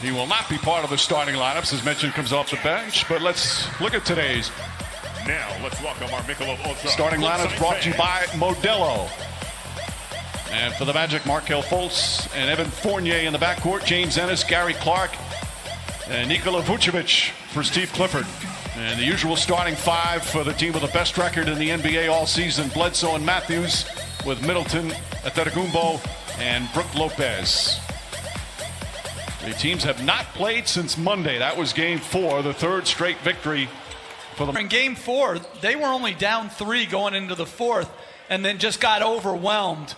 He will not be part of the starting lineups, as mentioned, comes off the bench. But let's look at today's. Now let's welcome our Michelob Ultra Starting lineups brought to you by Modelo. And for the Magic, Markelle Fultz and Evan Fournier in the backcourt. James Ennis, Gary Clark, and Nikola Vucevic for Steve Clifford. And the usual starting five for the team with the best record in the NBA all season. Bledsoe and Matthews with Middleton, Antetokounmpo, and Brook Lopez. The teams have not played since Monday. That was game 4, the third straight victory for them. In game 4, they were only down 3 going into the 4th, and then just got overwhelmed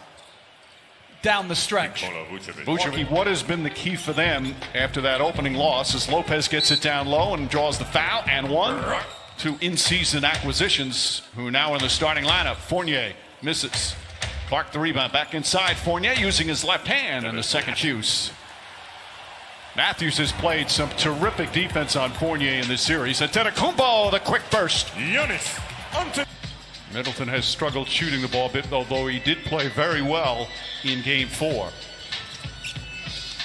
down the stretch. Vucevic, what has been the key for them after that opening loss as Lopez gets it down low and draws the foul, and 1. 2 in-season acquisitions who are now in the starting lineup. Fournier misses. Clark the rebound, back inside. Fournier using his left hand in the second use. Matthews has played some terrific defense on Fournier in this series. Antetokounmpo, the quick burst. Middleton has struggled shooting the ball a bit, although he did play very well in game 4.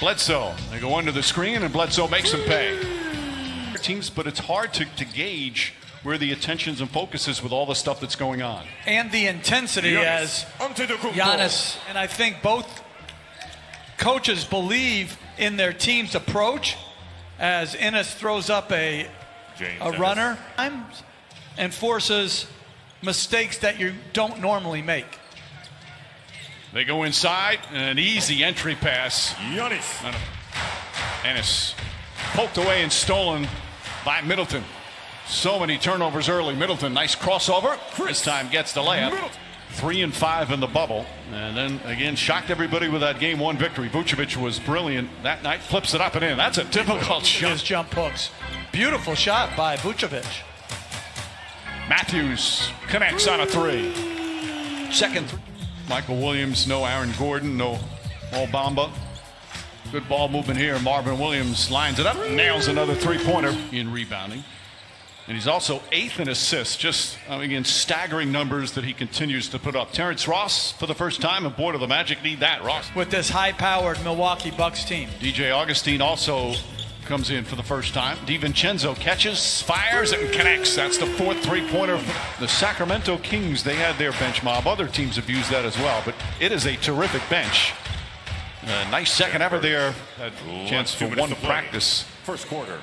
Bledsoe, they go under the screen, and Bledsoe makes them pay. Teams, but it's hard to gauge where the attentions and focus is with all the stuff that's going on. And the intensity as Giannis, and I think both coaches believe in their team's approach as Ennis throws up a runner and forces mistakes that you don't normally make. They go inside, an easy entry pass. Ennis poked away and stolen by Middleton. So many turnovers early. Middleton, nice crossover. This time gets the layup. 3 and 5 in the bubble. And then again, shocked everybody with that game 1 victory. Vucevic was brilliant that night. Flips it up and in. That's a difficult shot. His jump hooks. Beautiful shot by Vucevic. Matthews connects on a 3. Second 3. Michael Williams, no Aaron Gordon, no Bamba. Good ball movement here. Marvin Williams lines it up, nails another 3-pointer in rebounding. And he's also 8th in assists, just again staggering numbers that he continues to put up. Terrence Ross for the first time, and boy, do the Magic need that. Ross with this high-powered Milwaukee Bucks team. DJ Augustine also comes in for the first time. DiVincenzo catches, fires, and connects. That's the 4th 3-pointer. The Sacramento Kings, they had their bench mob. Other teams have used that as well, but it is a terrific bench. A nice second effort there. Had a chance for 1 practice. First quarter.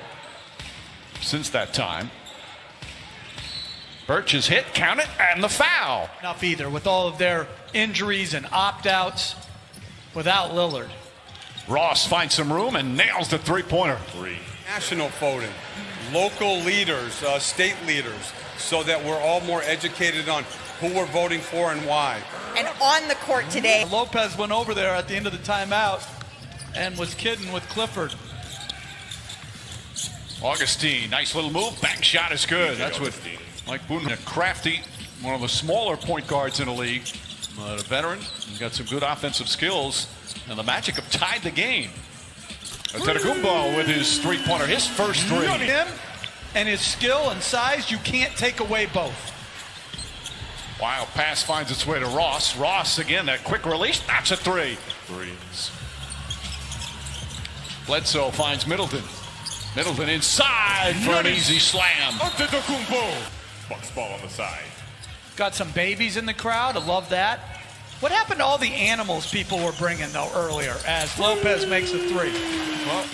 Since that time. Birch is hit, count it, and the foul. Enough either, with all of their injuries and opt-outs without Lillard. Ross finds some room and nails the 3-pointer. National voting, local leaders, state leaders, so that we're all more educated on who we're voting for and why. And on the court today. Lopez went over there at the end of the timeout and was kidding with Clifford. Augustine, nice little move. Bank shot is good. That's what Mike Boone, a crafty, one of the smaller point guards in the league. A veteran, he's got some good offensive skills. And the Magic have tied the game. Antetokounmpo with his 3-pointer, his first 3. Him and his skill and size, you can't take away both. Wild pass finds its way to Ross. Ross again, that quick release, that's a 3. Bledsoe finds Middleton. Middleton inside for an easy slam. Antetokounmpo. Bucks ball on the side. Got some babies in the crowd. I love that. What happened to all the animals people were bringing, though, earlier as Lopez makes a 3? Well,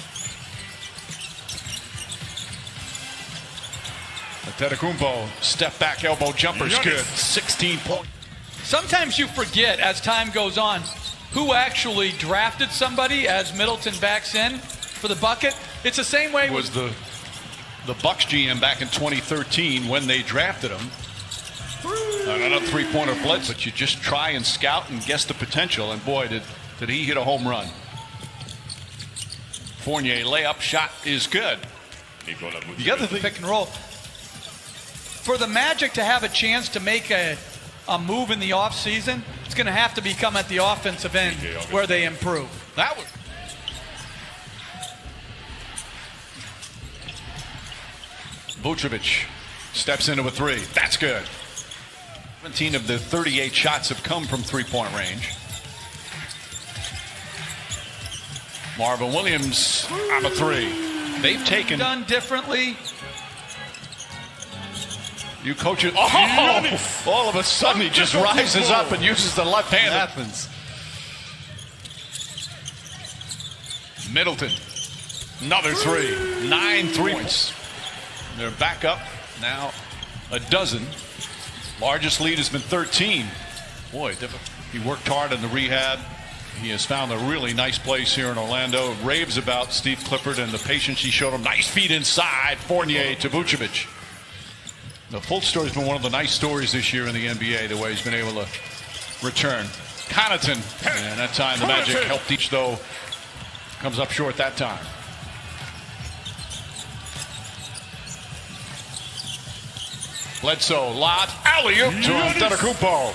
Antetokounmpo, step back elbow jumper's good. 16 points. Sometimes you forget as time goes on who actually drafted somebody as Middleton backs in for the bucket. It's the same way. It was the Bucks GM back in 2013 when they drafted him. Another 3-pointer blitz, but you just try and scout and guess the potential, and boy, did he hit a home run. Fournier layup shot is good. The other thing, pick and roll. For the Magic to have a chance to make a move in the offseason, it's going to have to become at the offensive end where they improve. That was Vucevic steps into a 3. That's good. 17 of the 38 shots have come from 3-point range. Marvin Williams on a three. They've taken done differently. You coach it. Oh! All of a sudden he just rises up and uses the left hand. Happens. Middleton, another three. 9 points. They're back up now a dozen. Largest lead has been 13. Boy, he worked hard in the rehab. He has found a really nice place here in Orlando. Raves about Steve Clifford and the patience he showed him. Nice feed inside. Fournier to Vucevic. The full story has been one of the nice stories this year in the NBA, the way he's been able to return. Connaughton, and that time the Magic helped each, though comes up short that time. Bledsoe, lot, alley-oop to Antetokounmpo.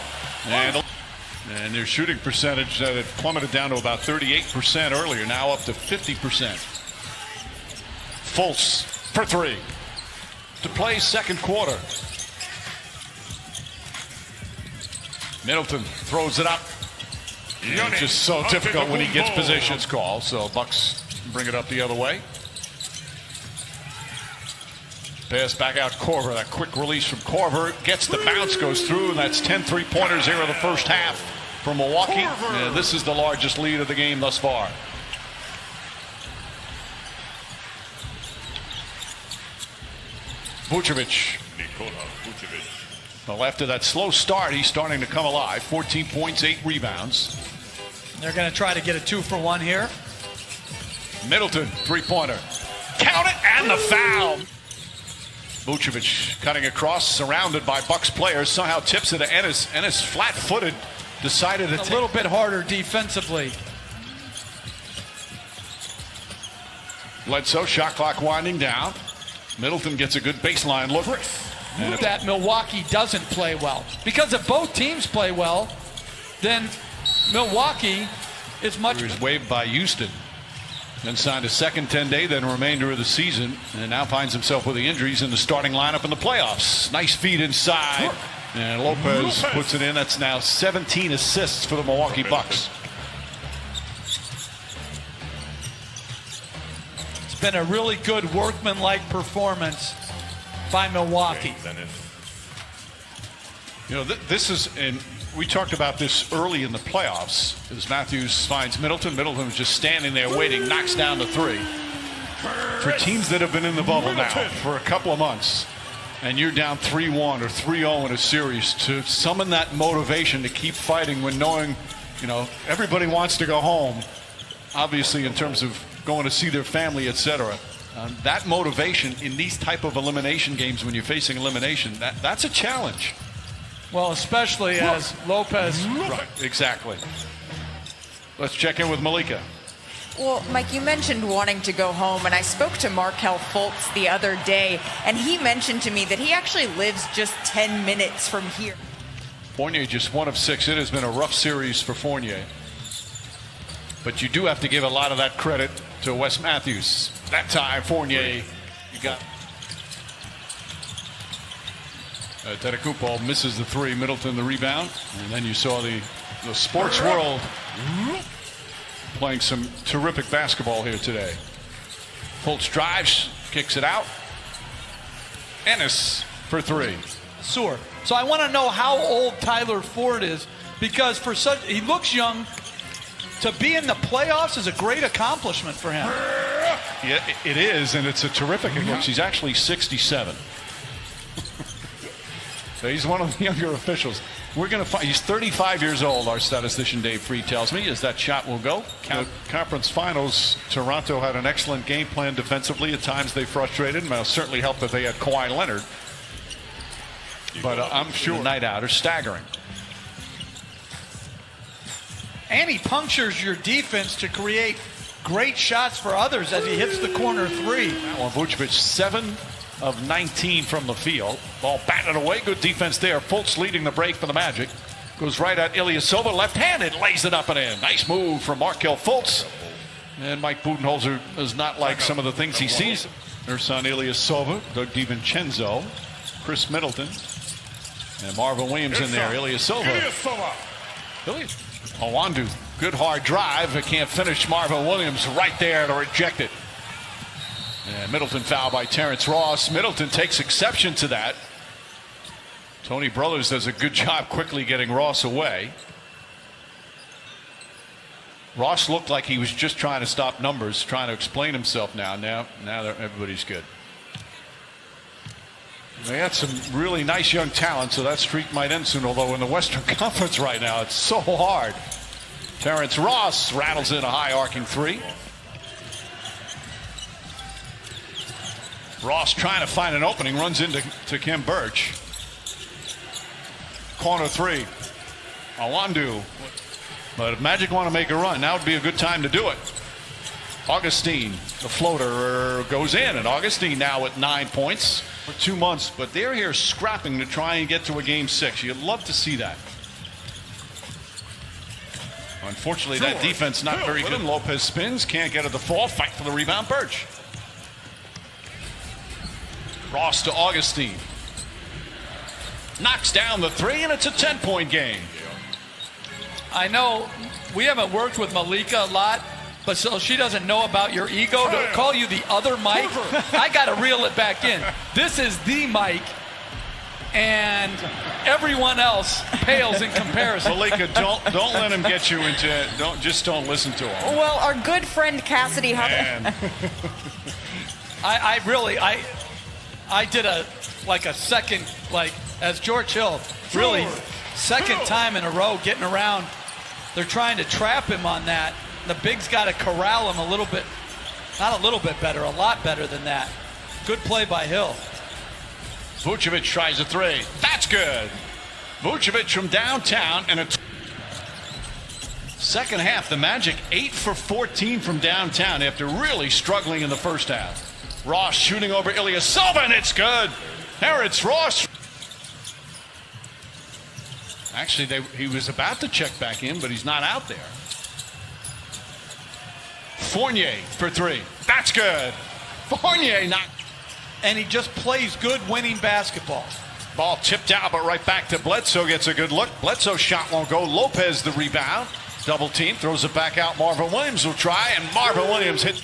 And their shooting percentage that had plummeted down to about 38% earlier, now up to 50%. Fultz for three. To play second quarter. Middleton throws it up. It's just so difficult when he gets positions called, so Bucks bring it up the other way. Pass back out Korver. That quick release from Korver gets the bounce, goes through, and that's 10 3-pointers here in the first half for Milwaukee. And this is the largest lead of the game thus far. Vucevic. Well, after that slow start, he's starting to come alive. 14 points, 8 rebounds. They're going to try to get a 2-for-1 here. Middleton, three-pointer. Count it, and the foul. Vucevic cutting across, surrounded by Bucks players, somehow tips it to Ennis. Ennis, flat-footed, decided to a little bit harder defensively. Bledsoe, shot clock winding down. Middleton gets a good baseline look. And that Milwaukee doesn't play well. Because if both teams play well, then Milwaukee is much better. He was waived by Houston, then signed a second 10-day, then remainder of the season, and now finds himself with the injuries in the starting lineup in the playoffs. Nice feed inside, and Lopez puts it in. That's now 17 assists for the Milwaukee Bucks. It's been a really good workmanlike performance by Milwaukee. You know, this is, and we talked about this early in the playoffs, as Matthews finds Middleton. Middleton was just standing there waiting, knocks down the three. For teams that have been in the bubble now for a couple of months, and you're down 3-1 or 3-0 in a series, to summon that motivation to keep fighting when knowing, you know, everybody wants to go home, obviously in terms of going to see their family, etc. That motivation in these type of elimination games, when you're facing elimination, that's a challenge. Well, especially as Lopez. Right, exactly. Let's check in with Malika. Well, Mike, you mentioned wanting to go home, and I spoke to Markelle Fultz the other day, and he mentioned to me that he actually lives just 10 minutes from here. Fournier just 1 of 6. It has been a rough series for Fournier. But you do have to give a lot of that credit to Wes Matthews. That time, Fournier, you got. Antetokounmpo misses the three, Middleton the rebound, and then you saw the sports world playing some terrific basketball here today. Fultz drives, kicks it out. Ennis for three. Sure. So I want to know how old Tyler Ford is, because for he looks young. To be in the playoffs is a great accomplishment for him. Yeah, it is, and it's a terrific accomplishment. He's actually 67. So he's one of the younger officials. We're going to find, he's 35 years old, our statistician Dave Freed tells me, as that shot will go. The conference finals, Toronto had an excellent game plan defensively. At times they frustrated, and it'll certainly help that they had Kawhi Leonard. But I'm sure the night out are staggering. And he punctures your defense to create great shots for others as he hits the corner three. Well, Vucevic 7 of 19 from the field. Ball batted away. Good defense there. Fultz leading the break for the Magic. Goes right at Ilyasova. Left-handed. Lays it up and in. Nice move from Markelle Fultz. And Mike Budenholzer does not like some of the things he sees. Ersan Ilyasova. Doug DiVincenzo. Chris Middleton. And Marvin Williams in there. Ilyasova. Owandu Good hard drive. It can't finish. Marvin Williams right there to reject it. And Middleton foul by Terrence Ross. Middleton takes exception to that. Tony Brothers does a good job quickly getting Ross away. Ross looked like he was just trying to stop numbers, trying to explain himself now. Now everybody's good. They had some really nice young talent, so that streak might end soon, although in the Western Conference right now, it's so hard. Terrence Ross rattles in a high arcing three. Ross trying to find an opening, runs into Kim Birch. Corner three. Awandu. But if Magic want to make a run, now would be a good time to do it. Augustine, the floater, goes in, and Augustine now at 9 points for 2 months. But they're here scrapping to try and get to a game 6. You'd love to see that. Unfortunately, that defense not very good. Lopez spins, can't get it to fall. Fight for the rebound, Birch. Ross to Augustine. Knocks down the three, and it's a 10-point game. I know we haven't worked with Malika a lot, but so she doesn't know about your ego to call you the other Mike. I got to reel it back in. This is the Mike, and everyone else pales in comparison. Malika, don't let him get you into it. Don't listen to him. Well, our good friend Cassidy I did a second, as George Hill, really second time in a row getting around. They're trying to trap him on that. The Bigs got to corral him a little bit, not a little bit better, a lot better than that. Good play by Hill. Vucevic tries a three. That's good. Vucevic from downtown, and a second half, the Magic 8 for 14 from downtown after really struggling in the first half. Ross shooting over Ilyasova, and it's good. Terrence Ross. Actually, he was about to check back in, but he's not out there. Fournier for three. That's good. Fournier not. And he just plays good winning basketball. Ball tipped out, but right back to Bledsoe. Gets a good look. Bledsoe's shot won't go. Lopez the rebound. Double team. Throws it back out. Marvin Williams will try, and Marvin Williams hit.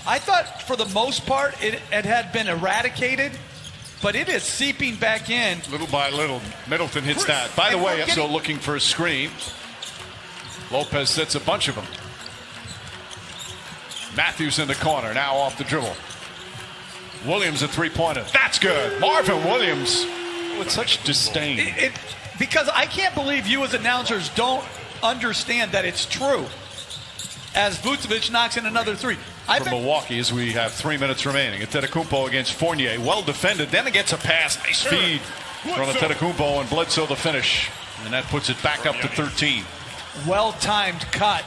I thought for the most part it had been eradicated, but it is seeping back in. Little by little, Middleton hits that. By the way, so looking for a screen. Lopez sets a bunch of them. Matthews in the corner, now off the dribble. Williams a three-pointer. That's good. Marvin Williams with such disdain. Because I can't believe you as announcers don't understand that it's true. As Vucevic knocks in another three. From Milwaukee, as we have 3 minutes remaining. Antetokounmpo against Fournier. Well defended. Then it gets a pass. Nice feed from Antetokounmpo, and Bledsoe the finish. And that puts it back up to 13. Well-timed cut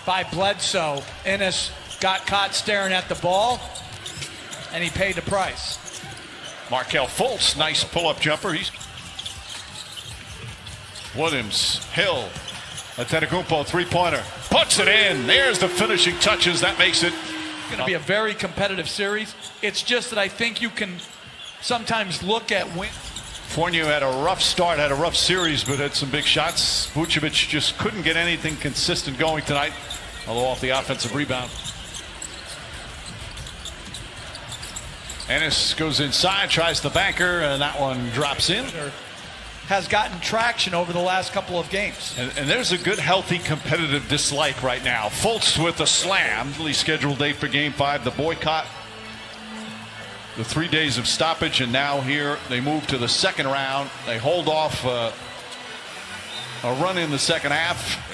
by Bledsoe. Ennis got caught staring at the ball, and he paid the price. Markelle Fultz, nice pull-up jumper. Williams, Hill, Antetokounmpo three-pointer. Puts it in. There's the finishing touches. That makes it going to be a very competitive series. It's just that I think you can sometimes look at win. Fournier had a rough start, had a rough series, but had some big shots. Vucevic just couldn't get anything consistent going tonight, although off the offensive rebound. Ennis goes inside, tries the banker, and that one drops in. Has gotten traction over the last couple of games. And there's a good, healthy, competitive dislike right now. Fultz with a slam. Scheduled date for Game 5. The boycott. The 3 days of stoppage, and now here they move to the second round. They hold off a run in the second half.